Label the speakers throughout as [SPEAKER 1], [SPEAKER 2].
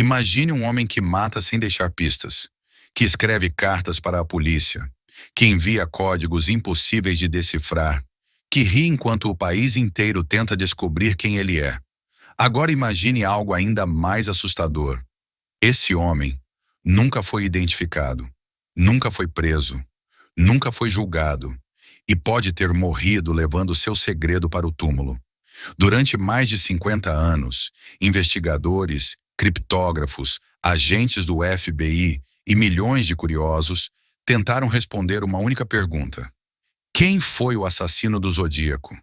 [SPEAKER 1] Imagine um homem que mata sem deixar pistas, que escreve cartas para a polícia, que envia códigos impossíveis de decifrar, que ri enquanto o país inteiro tenta descobrir quem ele é. Agora imagine algo ainda mais assustador. Esse homem nunca foi identificado, nunca foi preso, nunca foi julgado e pode ter morrido levando seu segredo para o túmulo. Durante mais de 50 anos, investigadores, criptógrafos, agentes do FBI e milhões de curiosos tentaram responder uma única pergunta: quem foi o assassino do Zodíaco?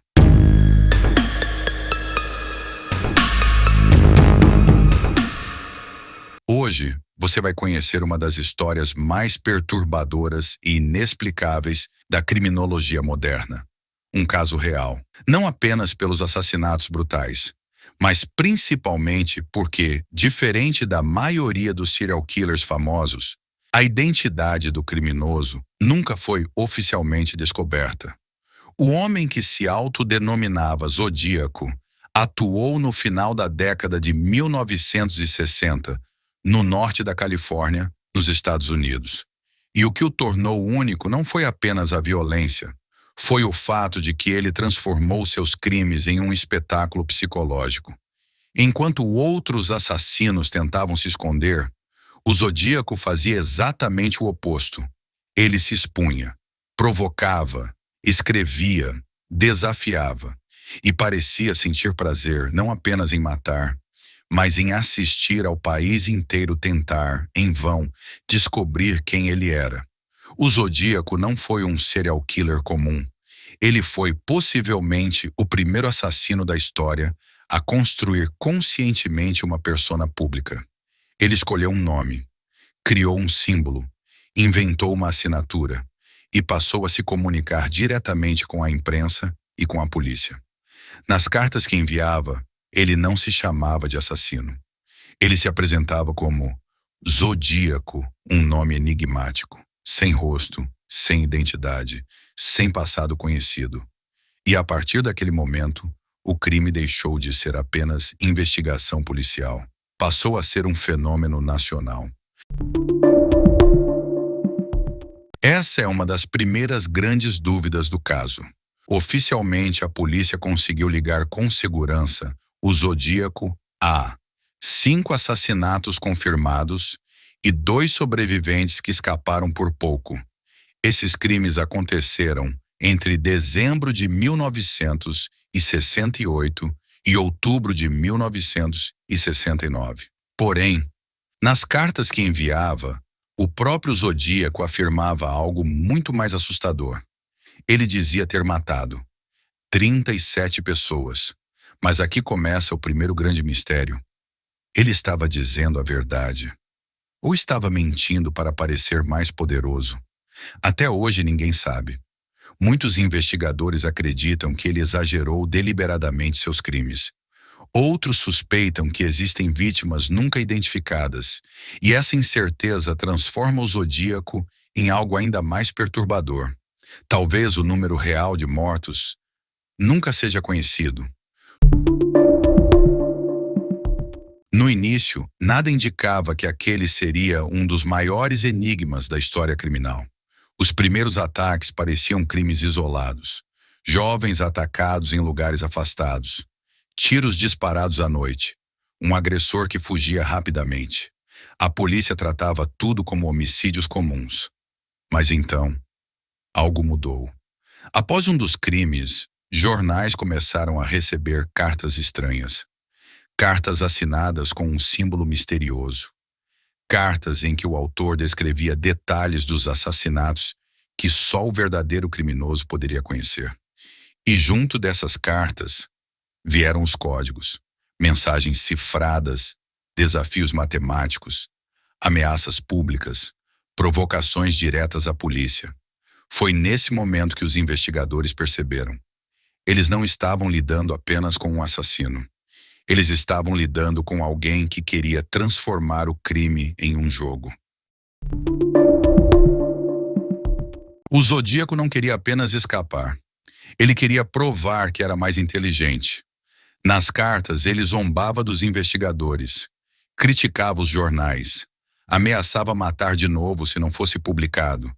[SPEAKER 1] Hoje, você vai conhecer uma das histórias mais perturbadoras e inexplicáveis da criminologia moderna. Um caso real. Não apenas pelos assassinatos brutais, mas principalmente porque, diferente da maioria dos serial killers famosos, a identidade do criminoso nunca foi oficialmente descoberta. O homem que se autodenominava Zodíaco atuou no final da década de 1960 no norte da Califórnia, nos Estados Unidos. E o que o tornou único não foi apenas a violência, foi o fato de que ele transformou seus crimes em um espetáculo psicológico. Enquanto outros assassinos tentavam se esconder, o Zodíaco fazia exatamente o oposto. Ele se expunha, provocava, escrevia, desafiava e parecia sentir prazer não apenas em matar, mas em assistir ao país inteiro tentar, em vão, descobrir quem ele era. O Zodíaco não foi um serial killer comum. Ele foi possivelmente o primeiro assassino da história a construir conscientemente uma persona pública. Ele escolheu um nome, criou um símbolo, inventou uma assinatura e passou a se comunicar diretamente com a imprensa e com a polícia. Nas cartas que enviava, ele não se chamava de assassino. Ele se apresentava como Zodíaco, um nome enigmático, sem rosto, sem identidade, sem passado conhecido. E a partir daquele momento, o crime deixou de ser apenas investigação policial. Passou a ser um fenômeno nacional. Essa é uma das primeiras grandes dúvidas do caso. Oficialmente, a polícia conseguiu ligar com segurança o Zodíaco a 5 assassinatos confirmados e 2 sobreviventes que escaparam por pouco. Esses crimes aconteceram entre dezembro de 1968 e outubro de 1969. Porém, nas cartas que enviava, o próprio Zodíaco afirmava algo muito mais assustador. Ele dizia ter matado 37 pessoas. Mas aqui começa o primeiro grande mistério. Ele estava dizendo a verdade, ou estava mentindo para parecer mais poderoso? Até hoje ninguém sabe. Muitos investigadores acreditam que ele exagerou deliberadamente seus crimes. Outros suspeitam que existem vítimas nunca identificadas, e essa incerteza transforma o Zodíaco em algo ainda mais perturbador. Talvez o número real de mortos nunca seja conhecido. No início, nada indicava que aquele seria um dos maiores enigmas da história criminal. Os primeiros ataques pareciam crimes isolados. Jovens atacados em lugares afastados. Tiros disparados à noite. Um agressor que fugia rapidamente. A polícia tratava tudo como homicídios comuns. Mas então, algo mudou. Após um dos crimes, jornais começaram a receber cartas estranhas. Cartas assinadas com um símbolo misterioso. Cartas em que o autor descrevia detalhes dos assassinatos que só o verdadeiro criminoso poderia conhecer. E junto dessas cartas vieram os códigos, mensagens cifradas, desafios matemáticos, ameaças públicas, provocações diretas à polícia. Foi nesse momento que os investigadores perceberam. Eles não estavam lidando apenas com um assassino. Eles estavam lidando com alguém que queria transformar o crime em um jogo. O Zodíaco não queria apenas escapar. Ele queria provar que era mais inteligente. Nas cartas, ele zombava dos investigadores, criticava os jornais, ameaçava matar de novo se não fosse publicado,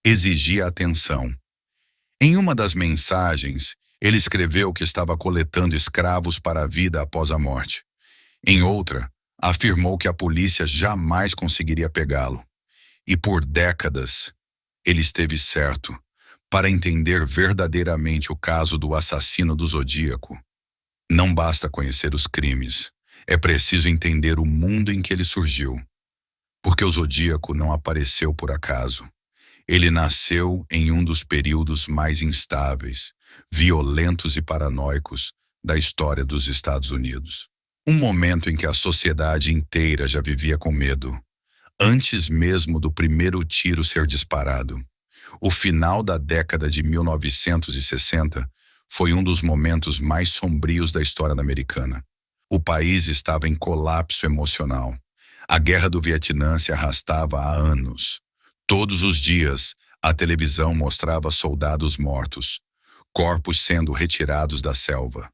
[SPEAKER 1] exigia atenção. Em uma das mensagens, ele escreveu que estava coletando escravos para a vida após a morte. Em outra, afirmou que a polícia jamais conseguiria pegá-lo. E por décadas, ele esteve certo. Para entender verdadeiramente o caso do assassino do Zodíaco, não basta conhecer os crimes. É preciso entender o mundo em que ele surgiu. Porque o Zodíaco não apareceu por acaso. Ele nasceu em um dos períodos mais instáveis, violentos e paranoicos da história dos Estados Unidos. Um momento em que a sociedade inteira já vivia com medo, antes mesmo do primeiro tiro ser disparado. O final da década de 1960 foi um dos momentos mais sombrios da história americana. O país estava em colapso emocional. A guerra do Vietnã se arrastava há anos. Todos os dias, a televisão mostrava soldados mortos, corpos sendo retirados da selva,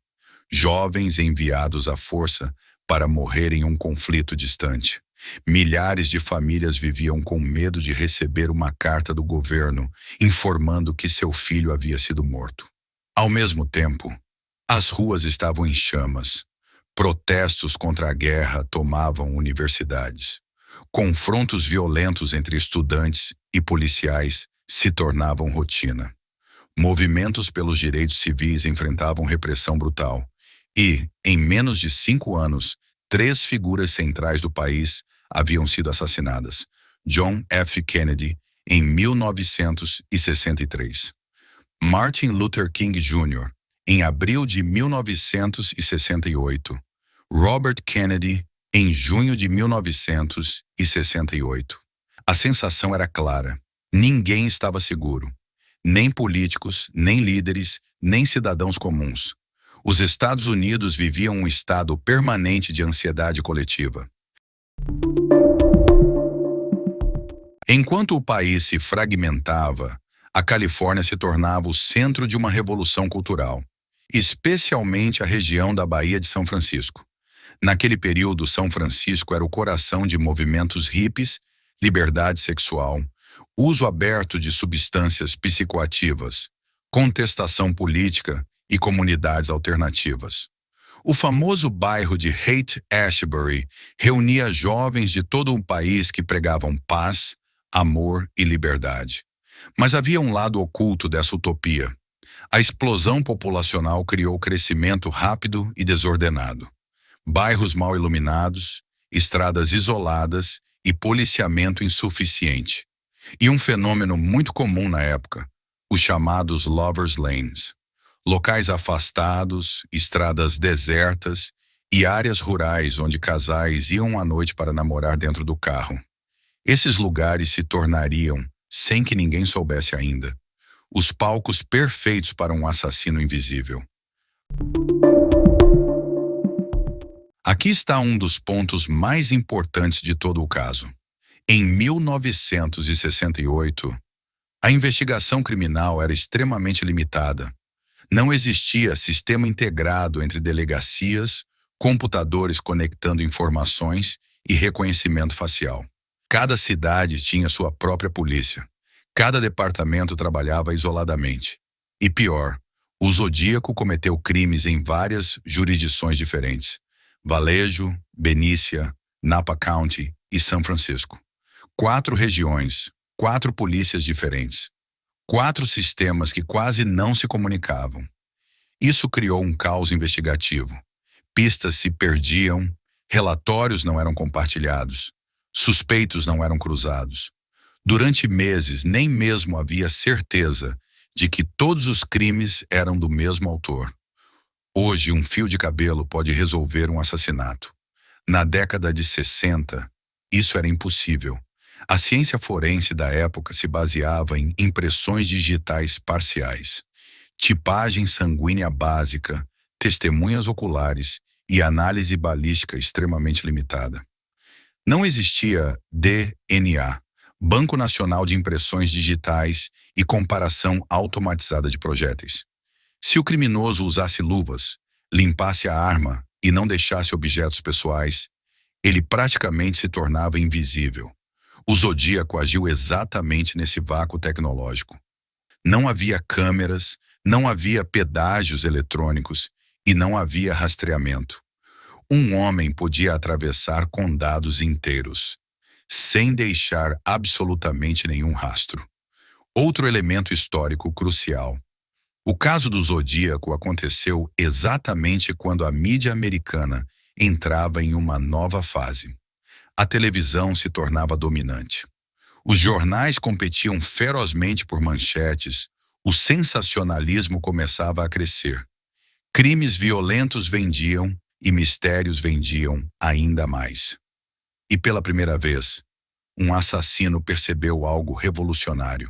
[SPEAKER 1] jovens enviados à força para morrer em um conflito distante. Milhares de famílias viviam com medo de receber uma carta do governo informando que seu filho havia sido morto. Ao mesmo tempo, as ruas estavam em chamas. Protestos contra a guerra tomavam universidades. Confrontos violentos entre estudantes e policiais se tornavam rotina. Movimentos pelos direitos civis enfrentavam repressão brutal. E, em menos de 5 anos, 3 figuras centrais do país haviam sido assassinadas. John F. Kennedy, em 1963. Martin Luther King Jr., em abril de 1968. Robert Kennedy, em junho de 1968. A sensação era clara. Ninguém estava seguro. Nem políticos, nem líderes, nem cidadãos comuns. Os Estados Unidos viviam um estado permanente de ansiedade coletiva. Enquanto o país se fragmentava, a Califórnia se tornava o centro de uma revolução cultural, especialmente a região da Baía de São Francisco. Naquele período, São Francisco era o coração de movimentos hippies, liberdade sexual, uso aberto de substâncias psicoativas, contestação política e comunidades alternativas. O famoso bairro de Haight-Ashbury reunia jovens de todo o país que pregavam paz, amor e liberdade. Mas havia um lado oculto dessa utopia. A explosão populacional criou crescimento rápido e desordenado. Bairros mal iluminados, estradas isoladas e policiamento insuficiente. E um fenômeno muito comum na época, os chamados Lovers Lanes. Locais afastados, estradas desertas e áreas rurais onde casais iam à noite para namorar dentro do carro. Esses lugares se tornariam, sem que ninguém soubesse ainda, os palcos perfeitos para um assassino invisível. Aqui está um dos pontos mais importantes de todo o caso. Em 1968, a investigação criminal era extremamente limitada. Não existia sistema integrado entre delegacias, computadores conectando informações e reconhecimento facial. Cada cidade tinha sua própria polícia. Cada departamento trabalhava isoladamente. E pior, o Zodíaco cometeu crimes em várias jurisdições diferentes. Vallejo, Benícia, Napa County e São Francisco. 4 regiões, 4 polícias diferentes. 4 sistemas que quase não se comunicavam. Isso criou um caos investigativo. Pistas se perdiam, relatórios não eram compartilhados, suspeitos não eram cruzados. Durante meses, nem mesmo havia certeza de que todos os crimes eram do mesmo autor. Hoje, um fio de cabelo pode resolver um assassinato. Na década de 60, isso era impossível. A ciência forense da época se baseava em impressões digitais parciais, tipagem sanguínea básica, testemunhas oculares e análise balística extremamente limitada. Não existia DNA, Banco Nacional de Impressões Digitais e comparação automatizada de projéteis. Se o criminoso usasse luvas, limpasse a arma e não deixasse objetos pessoais, Ele praticamente se tornava invisível. O Zodíaco agiu exatamente nesse vácuo tecnológico. Não havia câmeras, não havia pedágios eletrônicos e não havia rastreamento. Um homem podia atravessar condados inteiros, sem deixar absolutamente nenhum rastro. Outro elemento histórico crucial. O caso do Zodíaco aconteceu exatamente quando a mídia americana entrava em uma nova fase. A televisão se tornava dominante. Os jornais competiam ferozmente por manchetes, o sensacionalismo começava a crescer. Crimes violentos vendiam e mistérios vendiam ainda mais. E pela primeira vez, um assassino percebeu algo revolucionário.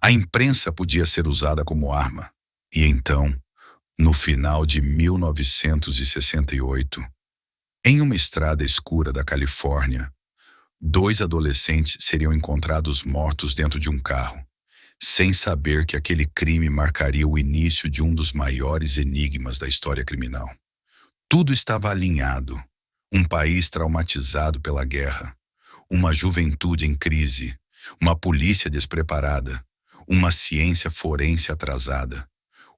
[SPEAKER 1] A imprensa podia ser usada como arma. E então, no final de 1968, em uma estrada escura da Califórnia, 2 adolescentes seriam encontrados mortos dentro de um carro, sem saber que aquele crime marcaria o início de um dos maiores enigmas da história criminal. Tudo estava alinhado. Um país traumatizado pela guerra, uma juventude em crise, uma polícia despreparada, uma ciência forense atrasada,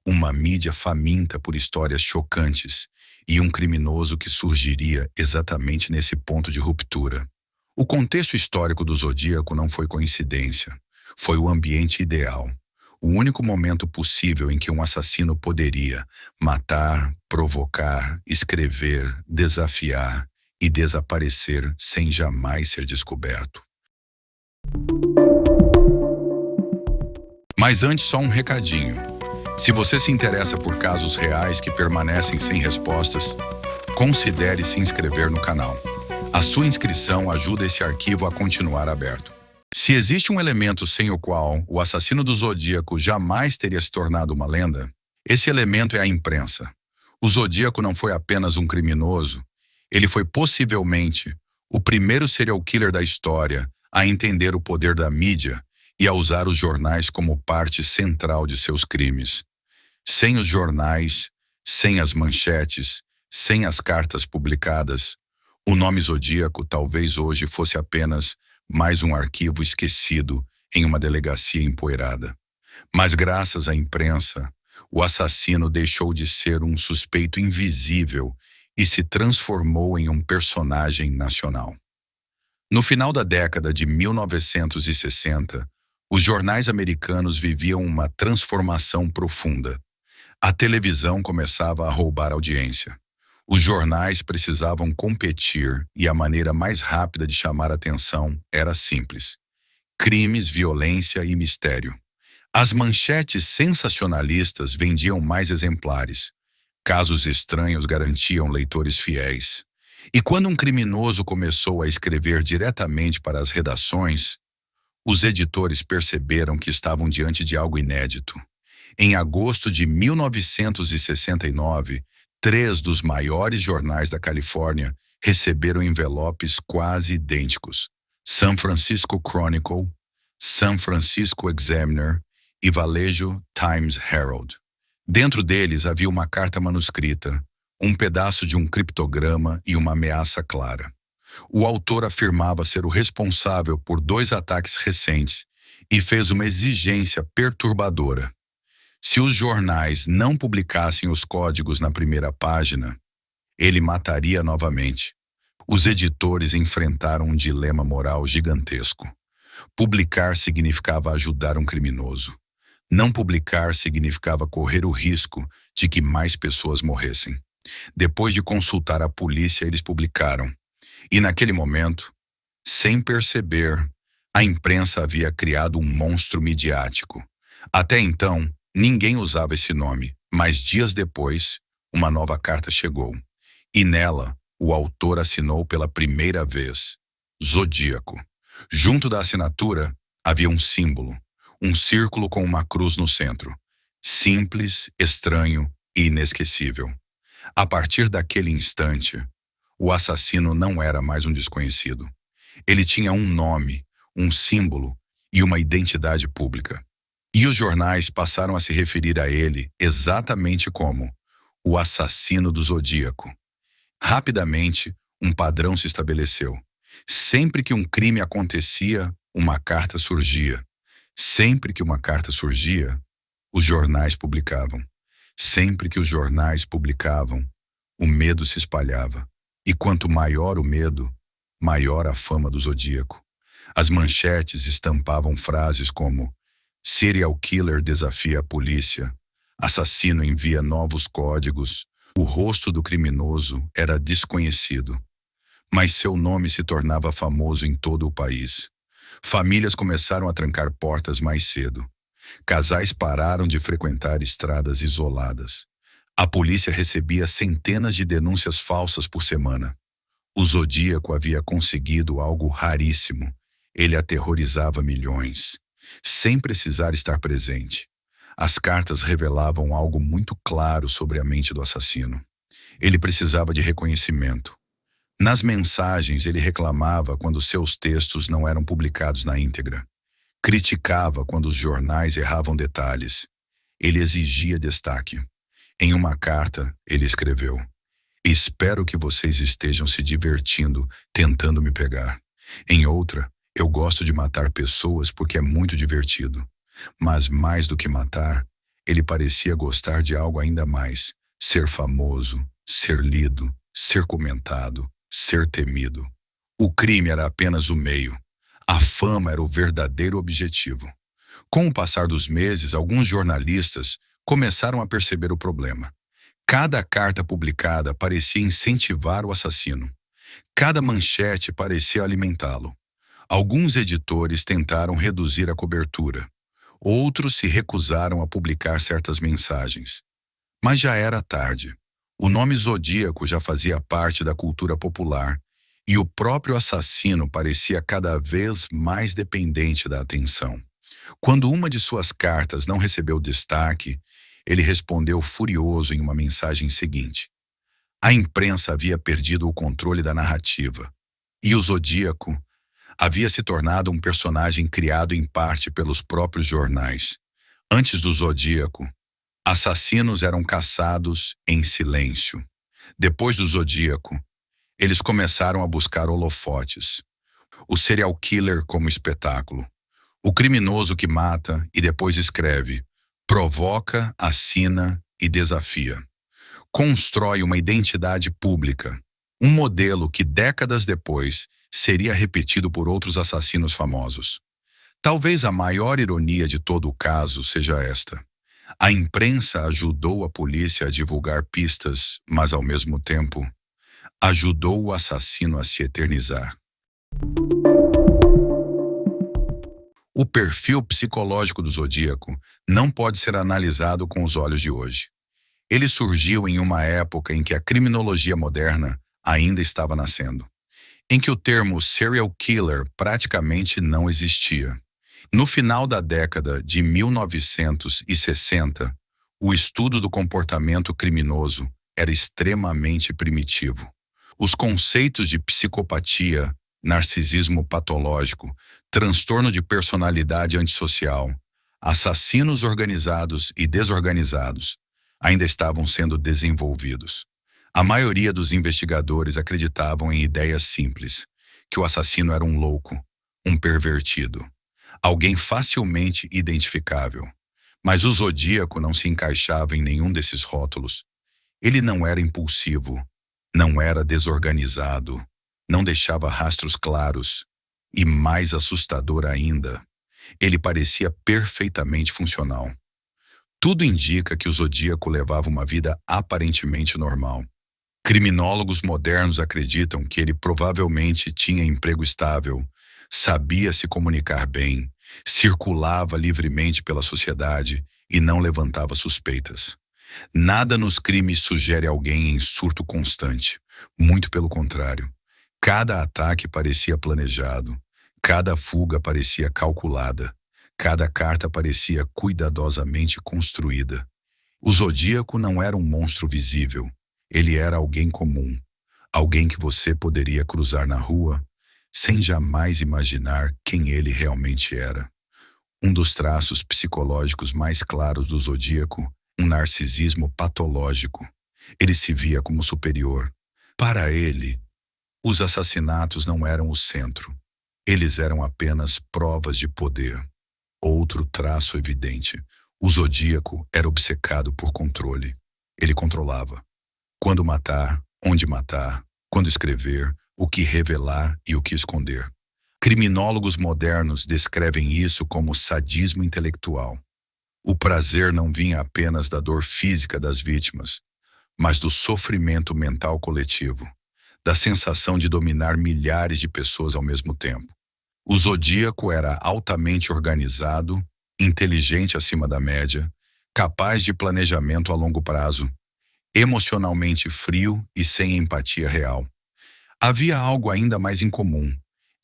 [SPEAKER 1] uma mídia faminta por histórias chocantes e um criminoso que surgiria exatamente nesse ponto de ruptura. O contexto histórico do Zodíaco não foi coincidência, foi o ambiente ideal. O único momento possível em que um assassino poderia matar, provocar, escrever, desafiar e desaparecer sem jamais ser descoberto. Mas antes, só um recadinho. Se você se interessa por casos reais que permanecem sem respostas, considere se inscrever no canal. A sua inscrição ajuda esse arquivo a continuar aberto. Se existe um elemento sem o qual o assassino do Zodíaco jamais teria se tornado uma lenda, esse elemento é a imprensa. O Zodíaco não foi apenas um criminoso, ele foi possivelmente o primeiro serial killer da história a entender o poder da mídia e a usar os jornais como parte central de seus crimes. Sem os jornais, sem as manchetes, sem as cartas publicadas, o nome Zodíaco talvez hoje fosse apenas mais um arquivo esquecido em uma delegacia empoeirada. Mas graças à imprensa, o assassino deixou de ser um suspeito invisível e se transformou em um personagem nacional. No final da década de 1960, os jornais americanos viviam uma transformação profunda. A televisão começava a roubar audiência. Os jornais precisavam competir e a maneira mais rápida de chamar atenção era simples: crimes, violência e mistério. As manchetes sensacionalistas vendiam mais exemplares. Casos estranhos garantiam leitores fiéis. E quando um criminoso começou a escrever diretamente para as redações, os editores perceberam que estavam diante de algo inédito. Em agosto de 1969, 3 dos maiores jornais da Califórnia receberam envelopes quase idênticos: San Francisco Chronicle, San Francisco Examiner e Vallejo Times Herald. Dentro deles havia uma carta manuscrita, um pedaço de um criptograma e uma ameaça clara. O autor afirmava ser o responsável por 2 ataques recentes e fez uma exigência perturbadora. Se os jornais não publicassem os códigos na primeira página, ele mataria novamente. Os editores enfrentaram um dilema moral gigantesco. Publicar significava ajudar um criminoso. Não publicar significava correr o risco de que mais pessoas morressem. Depois de consultar a polícia, eles publicaram. E naquele momento, sem perceber, a imprensa havia criado um monstro midiático. Até então, ninguém usava esse nome, mas dias depois, uma nova carta chegou. E nela, o autor assinou pela primeira vez: Zodíaco. Junto da assinatura, havia um símbolo, um círculo com uma cruz no centro. Simples, estranho e inesquecível. A partir daquele instante, o assassino não era mais um desconhecido. Ele tinha um nome, um símbolo e uma identidade pública. E os jornais passaram a se referir a ele exatamente como o assassino do Zodíaco. Rapidamente, Um padrão se estabeleceu. Sempre que um crime acontecia, uma carta surgia. Sempre que uma carta surgia, os jornais publicavam. Sempre que os jornais publicavam, o medo se espalhava. E quanto maior o medo, maior a fama do Zodíaco. As manchetes estampavam frases como: serial killer desafia a polícia, assassino envia novos códigos, o rosto do criminoso era desconhecido. Mas seu nome se tornava famoso em todo o país. Famílias começaram a trancar portas mais cedo. Casais pararam de frequentar estradas isoladas. A polícia recebia centenas de denúncias falsas por semana. O Zodíaco havia conseguido algo raríssimo. Ele aterrorizava milhões, sem precisar estar presente. As cartas revelavam algo muito claro sobre a mente do assassino. Ele precisava de reconhecimento. Nas mensagens, ele reclamava quando seus textos não eram publicados na íntegra. Criticava quando os jornais erravam detalhes. Ele exigia destaque. Em uma carta, ele escreveu: espero que vocês estejam se divertindo tentando me pegar. Em outra, eu gosto de matar pessoas porque é muito divertido. Mas mais do que matar, ele parecia gostar de algo ainda mais: ser famoso, ser lido, ser comentado, ser temido. O crime era apenas o meio. A fama era o verdadeiro objetivo. Com o passar dos meses, alguns jornalistas começaram a perceber o problema. Cada carta publicada parecia incentivar o assassino. Cada manchete parecia alimentá-lo. Alguns editores tentaram reduzir a cobertura. Outros se recusaram a publicar certas mensagens. Mas já era tarde. O nome Zodíaco já fazia parte da cultura popular e o próprio assassino parecia cada vez mais dependente da atenção. Quando uma de suas cartas não recebeu destaque, ele respondeu furioso em uma mensagem seguinte: a imprensa havia perdido o controle da narrativa e o Zodíaco havia se tornado um personagem criado em parte pelos próprios jornais. Antes do Zodíaco, assassinos eram caçados em silêncio. Depois do Zodíaco, eles começaram a buscar holofotes. O serial killer como espetáculo. O criminoso que mata e depois escreve, provoca, assina e desafia. Constrói uma identidade pública, um modelo que décadas depois seria repetido por outros assassinos famosos. Talvez a maior ironia de todo o caso seja esta: a imprensa ajudou a polícia a divulgar pistas, mas ao mesmo tempo ajudou o assassino a se eternizar. O perfil psicológico do Zodíaco não pode ser analisado com os olhos de hoje. Ele surgiu em uma época em que a criminologia moderna ainda estava nascendo, em que o termo serial killer praticamente não existia. No final da década de 1960, o estudo do comportamento criminoso era extremamente primitivo. Os conceitos de psicopatia, narcisismo patológico, transtorno de personalidade antissocial, assassinos organizados e desorganizados ainda estavam sendo desenvolvidos. A maioria dos investigadores acreditavam em ideias simples, que o assassino era um louco, um pervertido, alguém facilmente identificável. Mas o Zodíaco não se encaixava em nenhum desses rótulos. Ele não era impulsivo, não era desorganizado, não deixava rastros claros e, mais assustador ainda, ele parecia perfeitamente funcional. Tudo indica que o Zodíaco levava uma vida aparentemente normal. Criminólogos modernos acreditam que ele provavelmente tinha emprego estável, sabia se comunicar bem, circulava livremente pela sociedade e não levantava suspeitas. Nada nos crimes sugere alguém em surto constante. Muito pelo contrário. Cada ataque parecia planejado, cada fuga parecia calculada, cada carta parecia cuidadosamente construída. O Zodíaco não era um monstro visível. Ele era alguém comum, alguém que você poderia cruzar na rua sem jamais imaginar quem ele realmente era. Um dos traços psicológicos mais claros do Zodíaco, um narcisismo patológico. Ele se via como superior. Para ele, Os assassinatos não eram o centro. Eles eram apenas provas de poder. Outro traço evidente. O Zodíaco era obcecado por controle. Ele controlava. Quando matar, onde matar, quando escrever, o que revelar e o que esconder. Criminólogos modernos descrevem isso como sadismo intelectual. O prazer não vinha apenas da dor física das vítimas, mas do sofrimento mental coletivo, da sensação de dominar milhares de pessoas ao mesmo tempo. O Zodíaco era altamente organizado, inteligente acima da média, capaz de planejamento a longo prazo, emocionalmente frio e sem empatia real. Havia algo ainda mais incomum.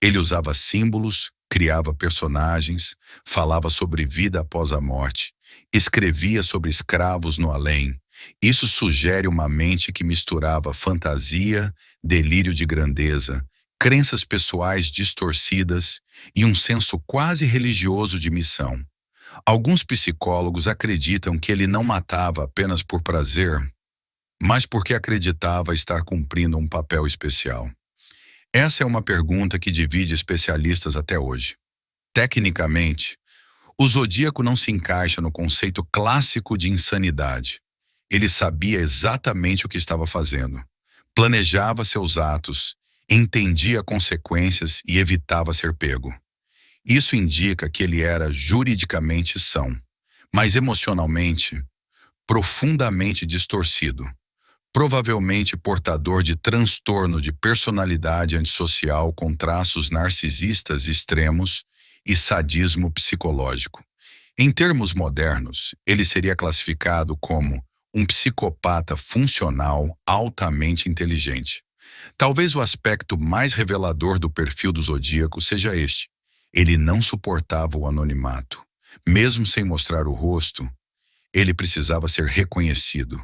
[SPEAKER 1] Ele usava símbolos, criava personagens, falava sobre vida após a morte, escrevia sobre escravos no além. Isso sugere uma mente que misturava fantasia, delírio de grandeza, crenças pessoais distorcidas e um senso quase religioso de missão. Alguns psicólogos acreditam que ele não matava apenas por prazer, mas porque acreditava estar cumprindo um papel especial. Essa é uma pergunta que divide especialistas até hoje. Tecnicamente, o Zodíaco não se encaixa no conceito clássico de insanidade. Ele sabia exatamente o que estava fazendo, planejava seus atos, entendia consequências e evitava ser pego. Isso indica que ele era juridicamente são, mas emocionalmente, profundamente distorcido. Provavelmente portador de transtorno de personalidade antissocial com traços narcisistas extremos e sadismo psicológico. Em termos modernos, ele seria classificado como um psicopata funcional altamente inteligente. Talvez o aspecto mais revelador do perfil do Zodíaco seja este. Ele não suportava o anonimato. Mesmo sem mostrar o rosto, ele precisava ser reconhecido.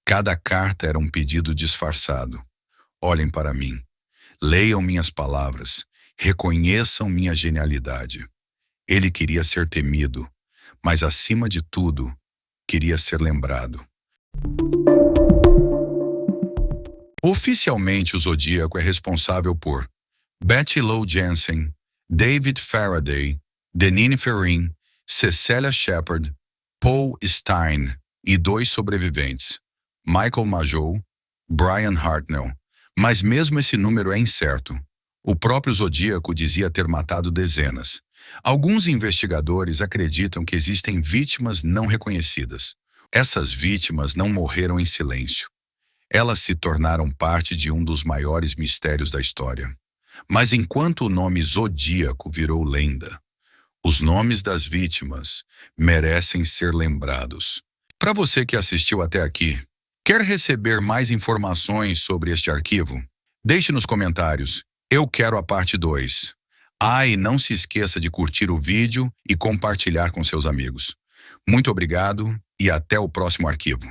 [SPEAKER 1] Cada carta era um pedido disfarçado. Olhem para mim. Leiam minhas palavras. Reconheçam minha genialidade. Ele queria ser temido, mas acima de tudo, queria ser lembrado. Oficialmente, o Zodíaco é responsável por Betty Lou Jensen, David Faraday, Denine Ferrin, Cecelia Shepard, Paul Stein e 2 sobreviventes, Michael Mageau, Brian Hartnell. Mas mesmo esse número é incerto. O próprio Zodíaco dizia ter matado dezenas. Alguns investigadores acreditam que existem vítimas não reconhecidas. Essas vítimas não morreram em silêncio. Elas se tornaram parte de um dos maiores mistérios da história. Mas enquanto o nome Zodíaco virou lenda, os nomes das vítimas merecem ser lembrados. Para você que assistiu até aqui, quer receber mais informações sobre este arquivo? Deixe nos comentários. Eu quero a parte 2. E não se esqueça de curtir o vídeo e compartilhar com seus amigos. Muito obrigado e até o próximo arquivo.